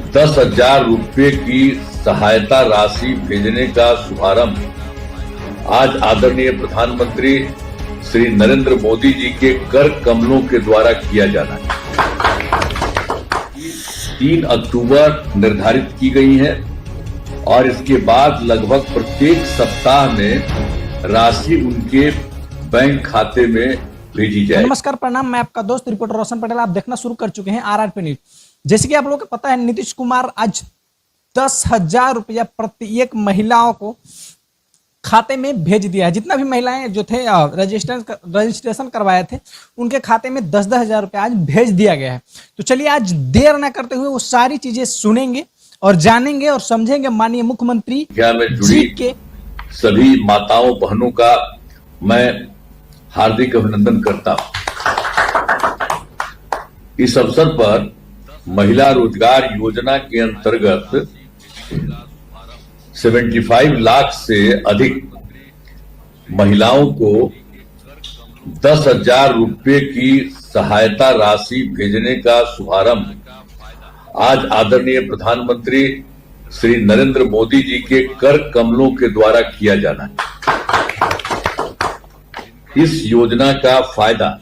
10,000 रुपये की सहायता राशि भेजने का शुभारंभ आज आदरणीय प्रधानमंत्री श्री नरेंद्र मोदी जी के कर कमलों के द्वारा किया जाना है। 3 अक्टूबर निर्धारित की गई है और इसके बाद लगभग प्रत्येक सप्ताह में राशि उनके बैंक खाते में भेजी जाए। नमस्कार, प्रणाम। मैं आपका दोस्त रिपोर्टर रोशन पटेल। आप देखना शुरू कर चुके हैं आरआरपी न्यूज। जैसे कि आप लोगों को पता है, नीतीश कुमार आज 10,000 रुपया प्रत्येक महिलाओं को खाते में भेज दिया है। जितना भी महिलाएं जो थे रजिस्ट्रेशन करवाए थे, उनके खाते में 10,000 रुपया आज भेज दिया गया है। तो चलिए आज देर न करते हुए वो सारी चीजें सुनेंगे और जानेंगे और समझेंगे। माननीय मुख्यमंत्री जी के सभी माताओं बहनों का मैं हार्दिक अभिनंदन करता हूं। इस अवसर पर महिला रोजगार योजना के अंतर्गत 75 लाख से अधिक महिलाओं को 10,000 रुपये की सहायता राशि भेजने का शुभारंभ आज आदरणीय प्रधानमंत्री श्री नरेंद्र मोदी जी के कर कमलों के द्वारा किया जाना है। इस योजना का फायदा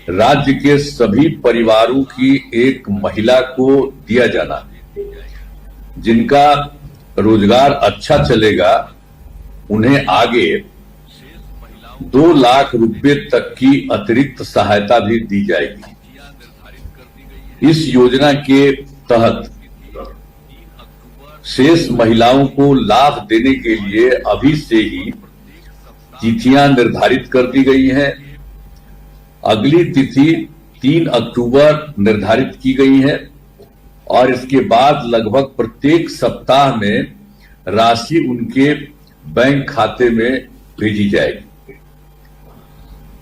राज्य के सभी परिवारों की एक महिला को दिया जाना है। जिनका रोजगार अच्छा चलेगा उन्हें आगे 2 लाख रुपए तक की अतिरिक्त सहायता भी दी जाएगी। इस योजना के तहत शेष महिलाओं को लाभ देने के लिए अभी से ही तिथियां निर्धारित कर दी गई हैं। अगली तिथि 3 अक्टूबर निर्धारित की गई है और इसके बाद लगभग प्रत्येक सप्ताह में राशि उनके बैंक खाते में भेजी जाएगी।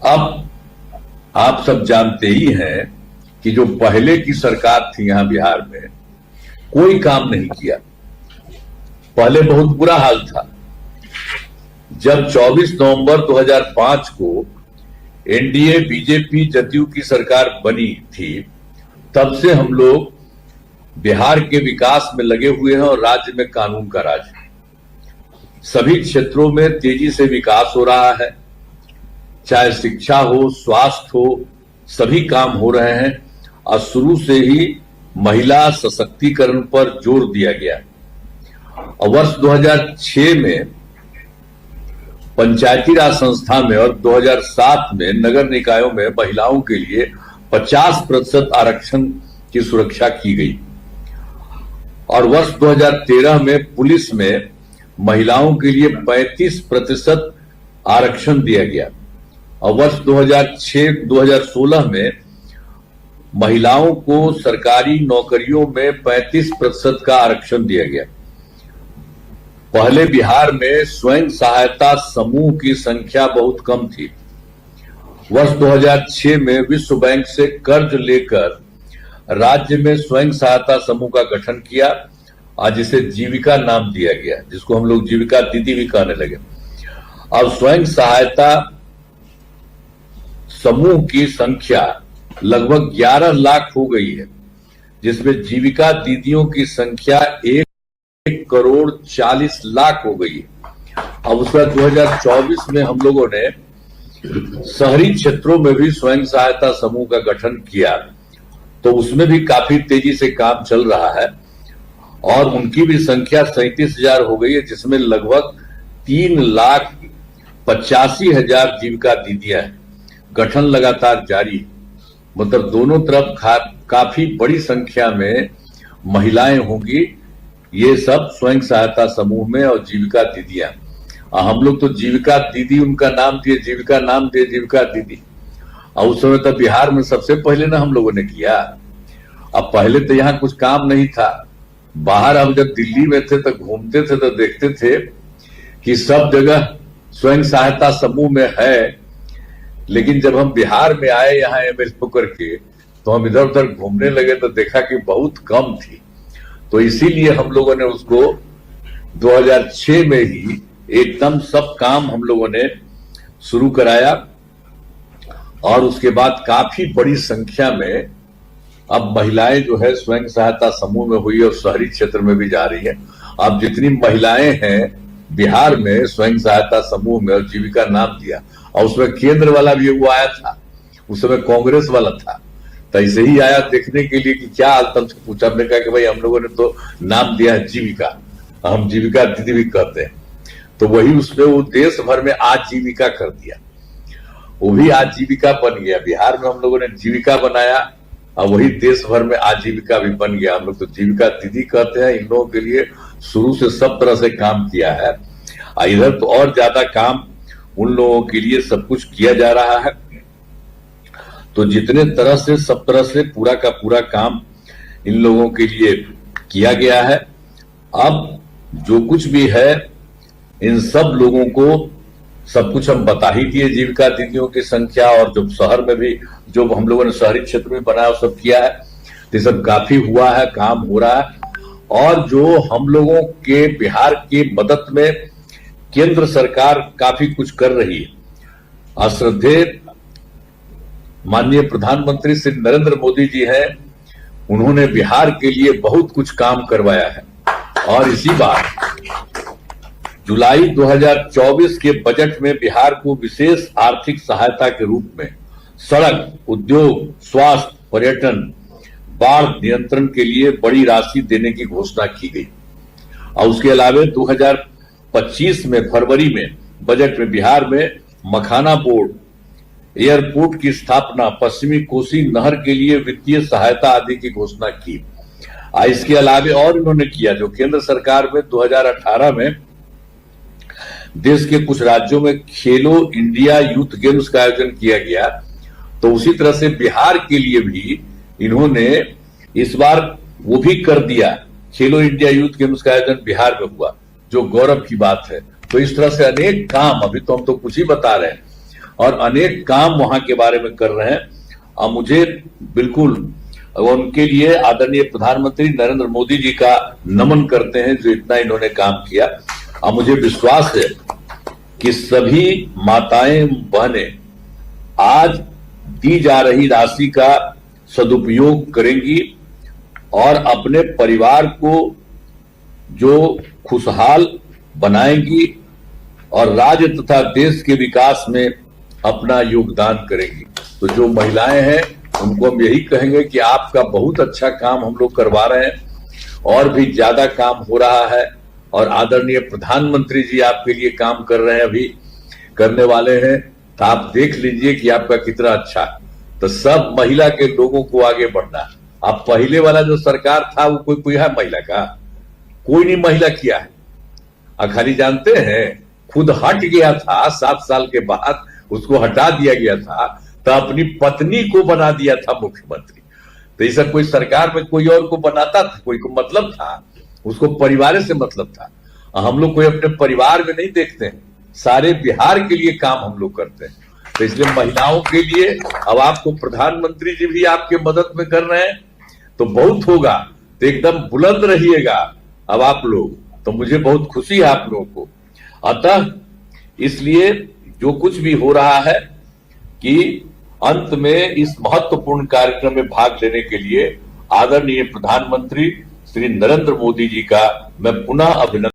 अब आप सब जानते ही हैं कि जो पहले की सरकार थी यहां बिहार में, कोई काम नहीं किया। पहले बहुत बुरा हाल था। जब 24 नवंबर 2005 को एनडीए बीजेपी जदयू की सरकार बनी थी, तब से हम लोग बिहार के विकास में लगे हुए हैं और राज्य में कानून का राज है। सभी क्षेत्रों में तेजी से विकास हो रहा है, चाहे शिक्षा हो, स्वास्थ्य हो, सभी काम हो रहे हैं और शुरू से ही महिला सशक्तिकरण पर जोर दिया गया। और वर्ष 2006 में पंचायती राज संस्था में और 2007 में नगर निकायों में महिलाओं के लिए 50% आरक्षण की सुरक्षा की गई और वर्ष 2013 में पुलिस में महिलाओं के लिए 35% आरक्षण दिया गया और वर्ष 2006-2016 में महिलाओं को सरकारी नौकरियों में 35% का आरक्षण दिया गया। पहले बिहार में स्वयं सहायता समूह की संख्या बहुत कम थी। वर्ष 2006 में विश्व बैंक से कर्ज लेकर राज्य में स्वयं सहायता समूह का गठन किया और जिसे जीविका नाम दिया गया, जिसको हम लोग जीविका दीदी भी कहने लगे। अब स्वयं सहायता समूह की संख्या लगभग 11 लाख हो गई है, जिसमें जीविका दीदियों की संख्या 1,40,00,000 हो गई। अब उसका 2024 में हम लोगों ने शहरी क्षेत्रों में भी स्वयं सहायता समूह का गठन किया, तो उसमें भी काफी तेजी से काम चल रहा है और उनकी भी संख्या 37,000 हो गई है, जिसमें लगभग 3,85,000 जीविका दीदियां हैं। गठन लगातार जारी है, मतलब दोनों तरफ काफी बड़ी संख्या में महिलाएं होंगी। ये सब स्वयं सहायता समूह में और जीविका दीदियां। हम लोग तो जीविका दीदी उनका नाम दिए, जीविका नाम दिए जीविका दीदी। और उस समय तो बिहार में सबसे पहले ना हम लोगों ने किया। अब पहले तो यहाँ कुछ काम नहीं था। बाहर हम जब दिल्ली में थे तो घूमते थे तो देखते थे कि सब जगह स्वयं सहायता समूह में है, लेकिन जब हम बिहार में आए यहाँ एमएलए होकर के, तो हम इधर उधर घूमने लगे तो देखा कि बहुत कम थी। तो इसीलिए हम लोगों ने उसको 2006 में ही एकदम सब काम हम लोगों ने शुरू कराया और उसके बाद काफी बड़ी संख्या में अब महिलाएं जो है स्वयं सहायता समूह में हुई और शहरी क्षेत्र में भी जा रही है। अब जितनी महिलाएं हैं बिहार में स्वयं सहायता समूह में, और जीविका नाम दिया, और उसमें केंद्र वाला भी वो आया था, उस समय कांग्रेस वाला था, तो ऐसे ही आया देखने के लिए कि क्या हाल। तब से पूछा, हमने कहा कि भाई हम लोगों ने तो नाम दिया है जीविका, हम जीविका दीदी भी कहते हैं, तो वही उसमें वो देश भर में आजीविका कर दिया, वो भी आजीविका बन गया। बिहार में हम लोगों ने जीविका बनाया और वही देश भर में आजीविका भी बन गया। हम लोग तो जीविका दीदी कहते हैं। इन लोगों के लिए शुरू से सब तरह से काम किया है, इधर तो और ज्यादा काम उन लोगों के लिए सब कुछ किया जा रहा है। तो जितने तरह से सब तरह से पूरा का पूरा काम इन लोगों के लिए किया गया है। अब जो कुछ भी है इन सब लोगों को सब कुछ हम बता ही दिए, जीविका दीदियों की संख्या, और जो शहर में भी जो हम लोगों ने शहरी क्षेत्र में बनाया वो सब किया है। तो ये सब काफी हुआ है, काम हो रहा है। और जो हम लोगों के बिहार की मदद में केंद्र सरकार काफी कुछ कर रही है। श्रद्धेय माननीय प्रधानमंत्री श्री नरेंद्र मोदी जी हैं, उन्होंने बिहार के लिए बहुत कुछ काम करवाया है। और इसी बार जुलाई 2024 के बजट में बिहार को विशेष आर्थिक सहायता के रूप में सड़क, उद्योग, स्वास्थ्य, पर्यटन, बाढ़ नियंत्रण के लिए बड़ी राशि देने की घोषणा की गई। और उसके अलावा 2025 में फरवरी में बजट में बिहार में मखाना बोर्ड, एयरपोर्ट की स्थापना, पश्चिमी कोसी नहर के लिए वित्तीय सहायता आदि की घोषणा की। इसके अलावा और इन्होंने किया, जो केंद्र सरकार में 2018 में देश के कुछ राज्यों में खेलो इंडिया यूथ गेम्स का आयोजन किया गया, तो उसी तरह से बिहार के लिए भी इन्होंने इस बार वो भी कर दिया। खेलो इंडिया यूथ गेम्स का आयोजन बिहार में हुआ, जो गौरव की बात है। तो इस तरह से अनेक काम, अभी तो हम तो कुछ ही बता रहे हैं, और अनेक काम वहां के बारे में कर रहे हैं। और मुझे बिल्कुल उनके लिए आदरणीय प्रधानमंत्री नरेंद्र मोदी जी का नमन करते हैं, जो इतना इन्होंने काम किया। और मुझे विश्वास है कि सभी माताएं बहनें आज दी जा रही राशि का सदुपयोग करेंगी और अपने परिवार को जो खुशहाल बनाएंगी और राज्य तथा देश के विकास में अपना योगदान करेंगी। तो जो महिलाएं हैं उनको हम यही कहेंगे कि आपका बहुत अच्छा काम हम लोग करवा रहे हैं, और भी ज्यादा काम हो रहा है। और आदरणीय प्रधानमंत्री जी आपके लिए काम कर रहे हैं, अभी करने वाले हैं। तो आप देख लीजिए कि आपका कितना अच्छा। तो सब महिला के लोगों को आगे बढ़ना। अब पहले वाला जो सरकार था वो कोई है महिला का? कोई नहीं महिला किया है। खाली जानते हैं खुद हट गया था, 7 साल के बाद उसको हटा दिया गया था, तो अपनी पत्नी को बना दिया था मुख्यमंत्री। तो ऐसा कोई सरकार में कोई और को बनाता था? कोई को मतलब था? उसको परिवार से मतलब था। हम लोग कोई अपने परिवार में नहीं देखते हैं, सारे बिहार के लिए काम हम लोग करते हैं। तो इसलिए महिलाओं के लिए अब आपको प्रधानमंत्री जी भी आपके मदद में कर रहे हैं, तो बहुत होगा। तो एकदम बुलंद रहिएगा अब आप लोग। तो मुझे बहुत खुशी है आप लोगों को। अतः इसलिए जो कुछ भी हो रहा है कि अंत में इस महत्वपूर्ण कार्यक्रम में भाग लेने के लिए आदरणीय प्रधानमंत्री श्री नरेंद्र मोदी जी का मैं पुनः अभिनंदन